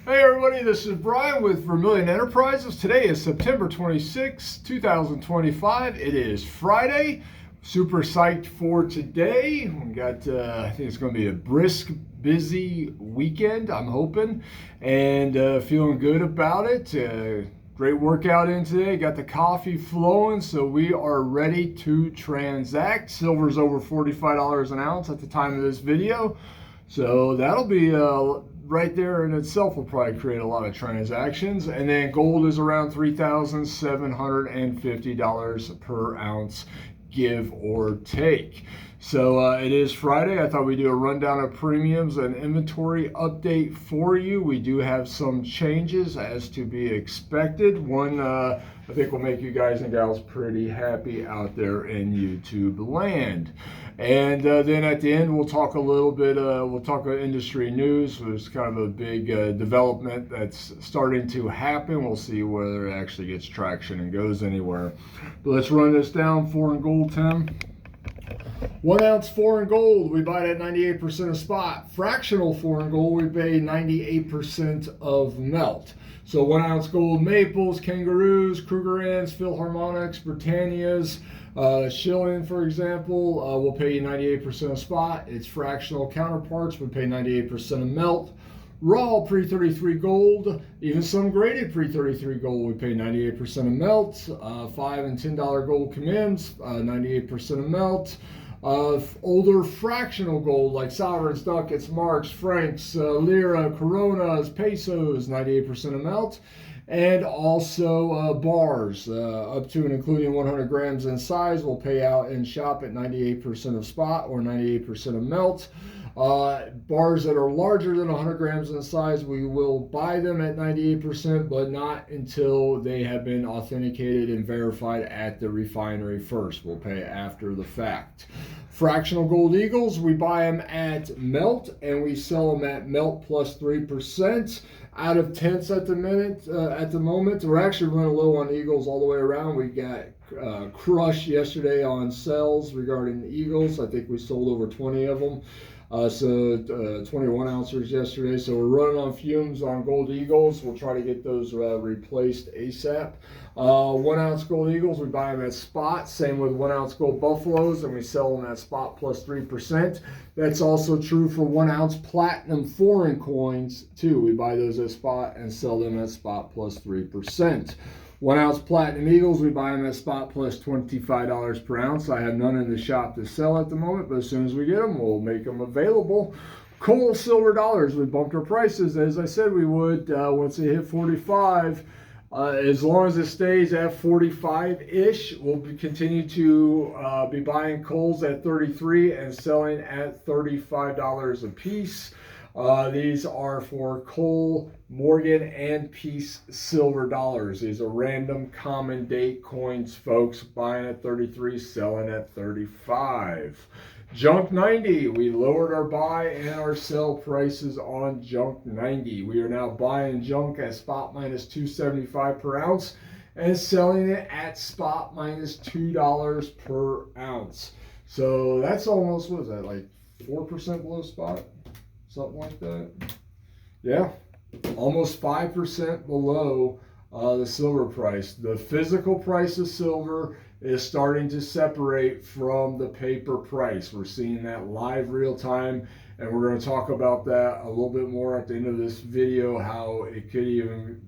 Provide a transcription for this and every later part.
Hey everybody, this is Brian with Vermillion Enterprises. Today is September 26, 2025. It is Friday. Super psyched for today. We got, I think it's going to be a brisk, busy weekend, I'm hoping, and feeling good about it. Great workout in today. Got the coffee flowing, so we are ready to transact. Silver's over $45 an ounce at the time of this video. So that'll be right there in itself will probably create a lot of transactions. And then gold is around $3,750 per ounce, give or take. So it is Friday. I thought we'd do a rundown of premiums and inventory update for you. We do have some changes as to be expected. One I think will make you guys and gals pretty happy out there in YouTube land. And then at the end, we'll talk a little bit, we'll talk about industry news. There's kind of a big development that's starting to happen. We'll see whether it actually gets traction and goes anywhere. But let's run this down. Foreign gold, Tim. 1 ounce foreign gold, we buy it at 98% of spot. Fractional foreign gold, we pay 98% of melt. So 1 ounce gold, maples, kangaroos, Krugerrands, Philharmonics, Britannias, shilling, for example, will pay you 98% of spot. Its fractional counterparts would pay 98% of melt. Raw pre-33 gold, even some graded pre-33 gold, we pay 98% of melt. $5 and $10 gold commends, 98% of melt. Older fractional gold like sovereigns, ducats, marks, francs, lira, coronas, pesos, 98% of melt. And also bars up to and including 100 grams in size will pay out in shop at 98% of spot or 98% of melt. Bars that are larger than 100 grams in size, we will buy them at 98%, but not until they have been authenticated and verified at the refinery first. We'll pay after the fact. Fractional gold eagles, we buy them at melt and we sell them at melt plus 3%. Out of tenths at the moment. We're actually running low on eagles all the way around. We got crushed yesterday on sales regarding the eagles. I think we sold over 20 of them. 21 ounces yesterday. So we're running on fumes on gold eagles. We'll try to get those replaced ASAP. 1 ounce gold eagles, we buy them at spot. Same with 1 ounce gold buffaloes, and we sell them at spot plus 3%. That's also true for 1 ounce platinum foreign coins too. We buy those at spot and sell them at spot plus 3%. 1 ounce platinum eagles, we buy them at spot plus $25 per ounce. I have none in the shop to sell at the moment, but as soon as we get them, we'll make them available. Coal, silver, dollars, we bumped our prices as I said we would once they hit 45. As long as it stays at 45-ish, we'll continue to be buying coals at 33 and selling at $35 a piece. These are for Cole, Morgan, and Peace silver dollars. These are random common date coins, folks. Buying at 33, selling at 35. Junk 90, we lowered our buy and our sell prices on Junk 90. We are now buying junk at spot minus $2.75 per ounce and selling it at spot minus $2 per ounce. So that's almost, what is that, like 4% below spot? Something like that. Yeah, almost 5% below the silver price. The physical price of silver is starting to separate from the paper price. We're seeing that live real time, and we're going to talk about that a little bit more at the end of this video, how it could even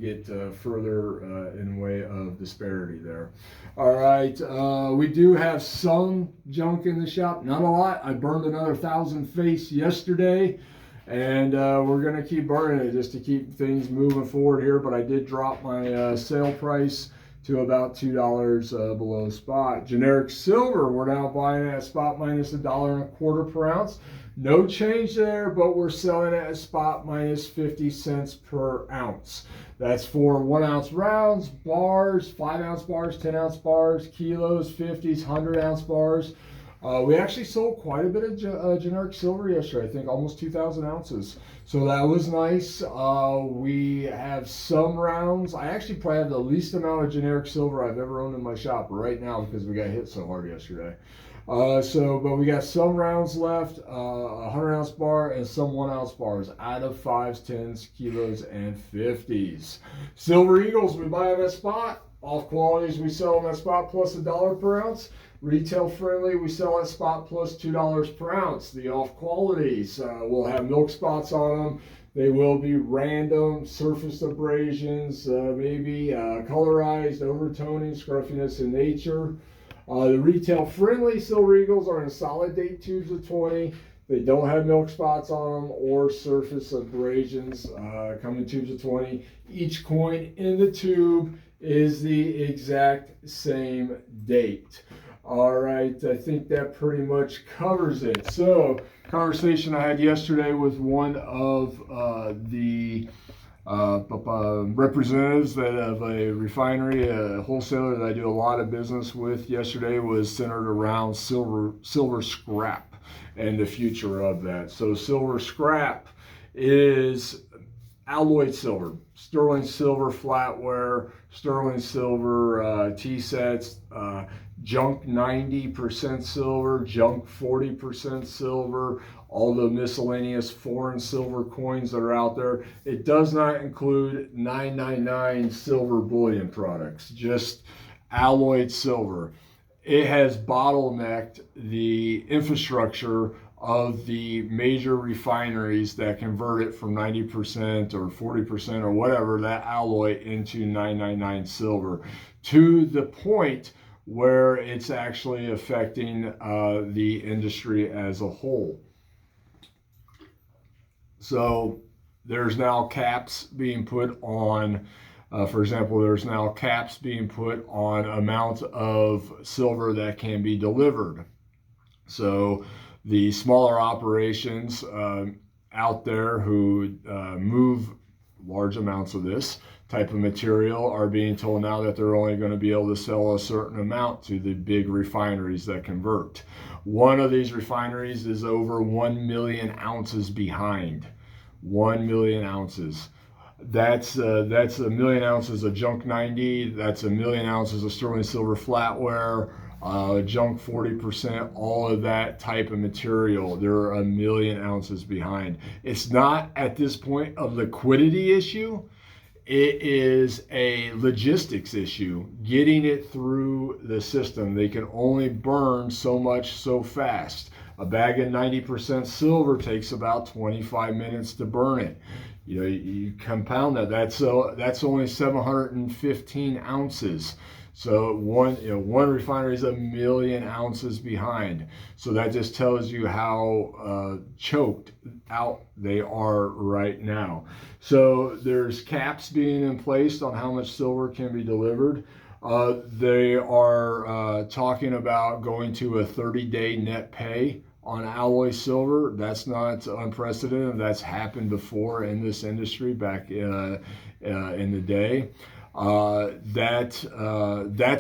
get further in way of disparity there. All right, we do have some junk in the shop, not a lot. I burned another 1,000 face yesterday, and we're going to keep burning it just to keep things moving forward here, but I did drop my sale price to about $2 below spot. Generic silver, we're now buying at spot minus $1.25 per ounce. No change there, but we're selling it at spot minus 50 cents per ounce. That's for 1 ounce rounds, bars, 5 ounce bars, 10 ounce bars, kilos, 50s, 100 ounce bars. We actually sold quite a bit of generic silver yesterday, I think almost 2,000 ounces. So that was nice. We have some rounds. I actually probably have the least amount of generic silver I've ever owned in my shop right now because we got hit so hard yesterday. But we got some rounds left, 100-ounce bar and some 1-ounce bars out of 5s, 10s, kilos, and 50s. Silver Eagles, we buy them at spot. Off qualities, we sell them at spot plus $1 per ounce. Retail friendly, we sell at spot plus $2 per ounce. The off qualities will have milk spots on them. They will be random surface abrasions, maybe colorized, overtoning, scruffiness in nature. The retail friendly Silver Eagles are in solid date tubes of 20. They don't have milk spots on them or surface abrasions. Come in tubes of 20. Each coin in the tube is the exact same date. All right, I think that pretty much covers it. So, conversation I had yesterday with one of the representatives of a refinery, a wholesaler that I do a lot of business with yesterday, was centered around silver scrap and the future of that. So silver scrap is alloyed silver, sterling silver flatware, sterling silver T-sets, junk 90% silver, junk 40% silver, all the miscellaneous foreign silver coins that are out there. It does not include 999 silver bullion products, just alloyed silver. It has bottlenecked the infrastructure of the major refineries that convert it from 90% or 40% or whatever, that alloy, into 999 silver, to the point where it's actually affecting the industry as a whole. So there's now caps being put on, for example, there's now caps being put on amount of silver that can be delivered. So the smaller operations out there who move large amounts of this type of material are being told now that they're only going to be able to sell a certain amount to the big refineries that convert. One of these refineries is over 1 million ounces behind. 1 million ounces. That's a million ounces of junk 90. That's a million ounces of sterling silver flatware, junk 40%, all of that type of material. They're a million ounces behind. It's not at this point a liquidity issue. It is a logistics issue, getting it through the system. They can only burn so much so fast. A bag of 90% silver takes about 25 minutes to burn it. You know, you compound that. That's only 715 ounces. So one refinery is a million ounces behind. So that just tells you how choked out they are right now. So there's caps being in place on how much silver can be delivered. They are talking about going to a 30-day net pay on alloy silver. That's not unprecedented. That's happened before in this industry back in the day. That's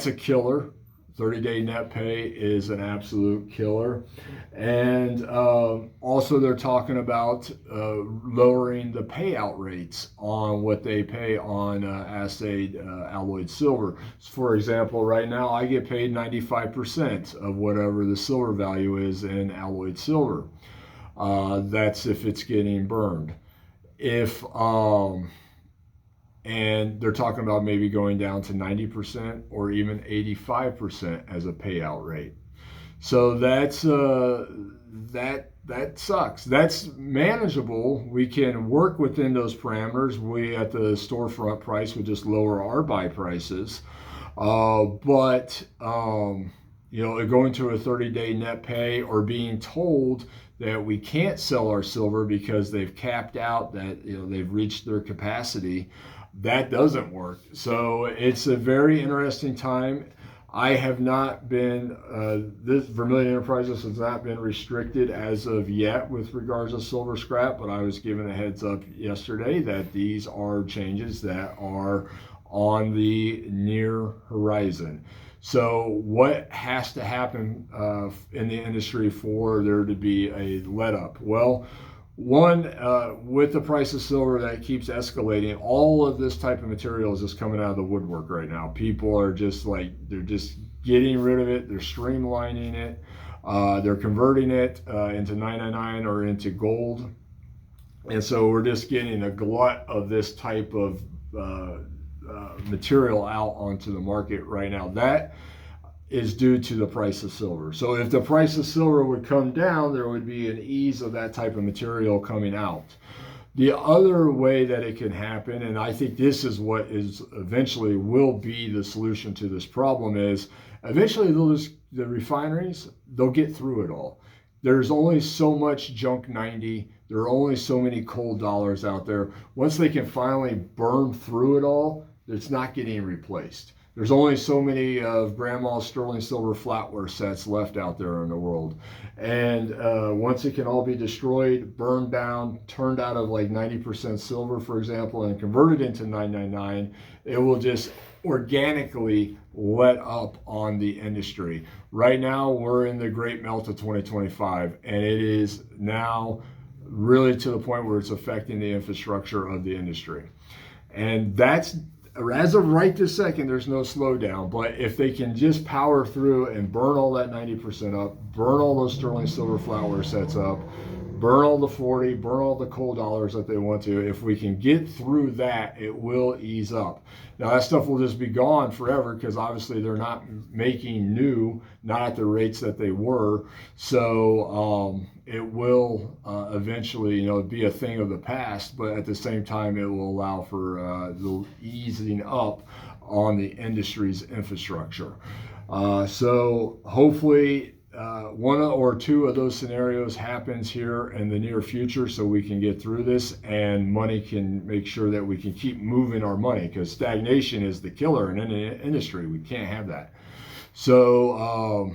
a killer. 30-day net pay is an absolute killer. And also they're talking about lowering the payout rates on what they pay on assayed alloyed silver. For example, right now I get paid 95% of whatever the silver value is in alloyed silver. That's if it's getting burned. And they're talking about maybe going down to 90% or even 85% as a payout rate. So that sucks. That's manageable. We can work within those parameters. We at the storefront price would just lower our buy prices. But going to a 30-day net pay or being told that we can't sell our silver because they've capped out, that they've reached their capacity, that doesn't work. So it's a very interesting time. I have not been, this Vermillion Enterprises has not been restricted as of yet with regards to silver scrap, but I was given a heads up yesterday that these are changes that are on the near horizon. So what has to happen in the industry for there to be a let up? Well, one, with the price of silver that keeps escalating, all of this type of material is just coming out of the woodwork right now. People are just they're just getting rid of it. They're streamlining it. They're converting it into 999 or into gold. And so we're just getting a glut of this type of material out onto the market right now. That is due to the price of silver. So if the price of silver would come down, there would be an ease of that type of material coming out. The other way that it can happen, and I think this is what is eventually will be the solution to this problem, is eventually the refineries, they'll get through it all. There's only so much junk 90. There are only so many cold dollars out there. Once they can finally burn through it all, it's not getting replaced. There's only so many of grandma's sterling silver flatware sets left out there in the world. And once it can all be destroyed, burned down, turned out of like 90% silver, for example, and converted into 999, it will just organically let up on the industry. Right now, we're in the great melt of 2025, and it is now really to the point where it's affecting the infrastructure of the industry. And that's, as of right this second, there's no slowdown. But if they can just power through and burn all that 90% up, burn all those sterling silver flatware sets up, burn all the 40, burn all the cold dollars that they want to, if we can get through that, it will ease up. Now that stuff will just be gone forever because obviously they're not making new, not at the rates that they were. So it will eventually, be a thing of the past, but at the same time, it will allow for the easing up on the industry's infrastructure. So hopefully one or two of those scenarios happens here in the near future so we can get through this and money can make sure that we can keep moving our money, because stagnation is the killer in any industry. We can't have that. So,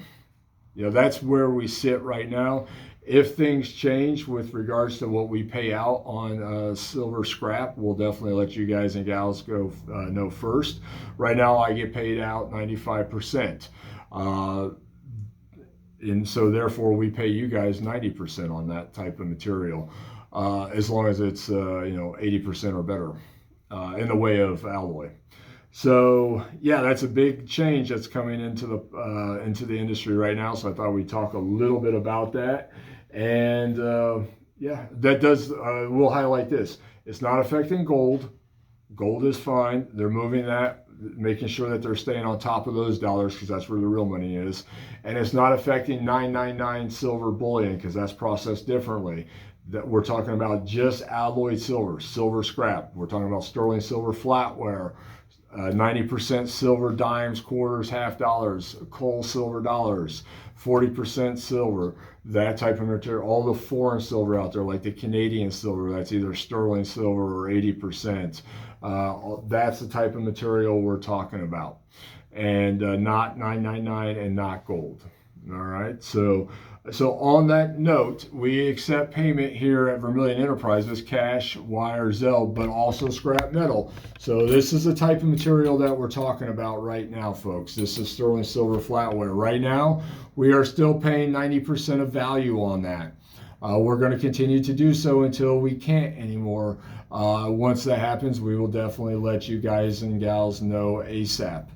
that's where we sit right now. If things change with regards to what we pay out on silver scrap, we'll definitely let you guys and gals go know first. Right now, I get paid out 95%. And so therefore we pay you guys 90% on that type of material, as long as it's 80% or better in the way of alloy. So yeah, that's a big change that's coming into the industry right now. So I thought we'd talk a little bit about that. And that does we'll highlight this. It's not affecting gold. Gold is fine. They're moving that, making sure that they're staying on top of those dollars because that's where the real money is. And it's not affecting 999 silver bullion because that's processed differently. That we're talking about just alloyed silver, silver scrap. We're talking about sterling silver flatware, 90% silver dimes, quarters, half dollars, coal silver dollars, 40% silver, that type of material. All the foreign silver out there, like the Canadian silver, that's either sterling silver or 80%. That's the type of material we're talking about, and not 999 and not gold. All right. So on that note, we accept payment here at Vermillion Enterprises, cash, wire, Zelle, but also scrap metal. So this is the type of material that we're talking about right now, folks. This is sterling silver flatware. Right now, we are still paying 90% of value on that. We're going to continue to do so until we can't anymore. Once that happens, we will definitely let you guys and gals know ASAP.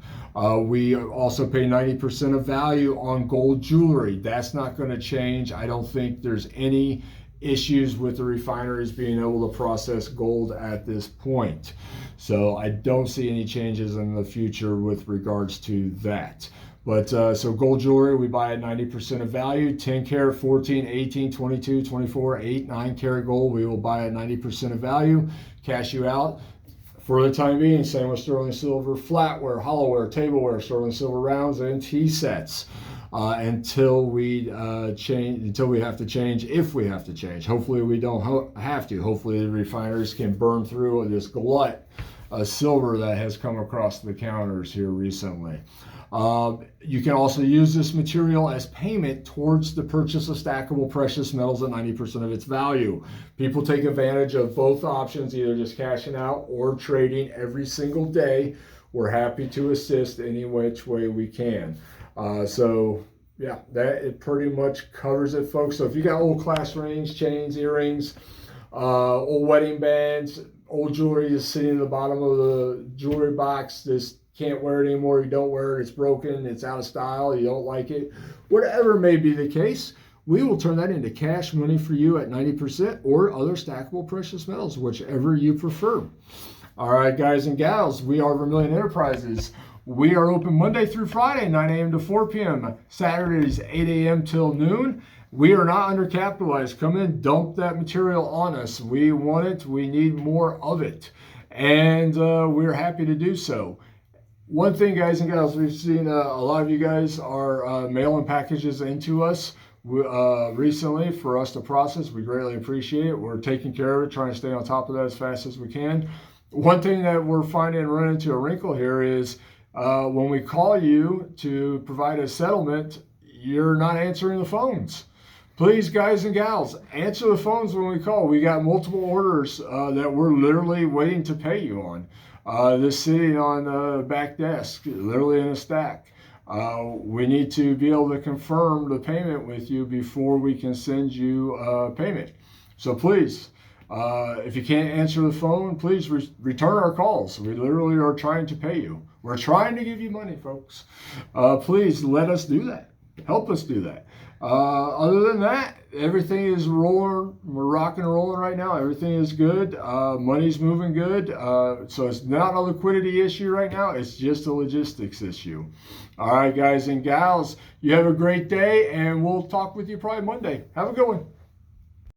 We also pay 90% of value on gold jewelry. That's not going to change. I don't think there's any issues with the refineries being able to process gold at this point. So I don't see any changes in the future with regards to that. But so gold jewelry, we buy at 90% of value. 10 karat, 14, 18, 22, 24, 8, 9 karat gold, we will buy at 90% of value, cash you out. For the time being, same with sterling silver flatware, hollowware, tableware, sterling silver rounds, and tea sets until we change. Until we have to change, if we have to change. Hopefully, we don't have to. Hopefully, the refiners can burn through this glut of silver that has come across the counters here recently. You can also use this material as payment towards the purchase of stackable precious metals at 90% of its value. People take advantage of both options, either just cashing out or trading every single day. We're happy to assist any which way we can. So yeah, that it pretty much covers it, folks. So if you got old class rings, chains, earrings, old wedding bands, old jewelry is sitting at the bottom of the jewelry box, just can't wear it anymore, you don't wear it, it's broken, it's out of style, you don't like it, whatever may be the case, we will turn that into cash money for you at 90% or other stackable precious metals, whichever you prefer. All right, guys and gals, we are Vermillion Enterprises. We are open Monday through Friday, 9 a.m. to 4 p.m., Saturdays, 8 a.m. till noon. We are not undercapitalized. Come in, dump that material on us. We want it. We need more of it. And we're happy to do so. One thing, guys and gals, we've seen a lot of you guys are mailing packages into us recently for us to process. We greatly appreciate it. We're taking care of it, trying to stay on top of that as fast as we can. One thing that we're finding running into a wrinkle here is when we call you to provide a settlement, you're not answering the phones. Please, guys and gals, answer the phones when we call. We got multiple orders that we're literally waiting to pay you on. This sitting on the back desk, literally in a stack. We need to be able to confirm the payment with you before we can send you payment. So please, if you can't answer the phone, please return our calls. We literally are trying to pay you. We're trying to give you money, folks. Please let us do that. Help us do that. Other than that, everything is rolling. We're rocking and rolling right now. Everything is good. Money's moving good. So it's not a liquidity issue right now. It's just a logistics issue. All right, guys and gals, you have a great day, and we'll talk with you probably Monday. Have a good one.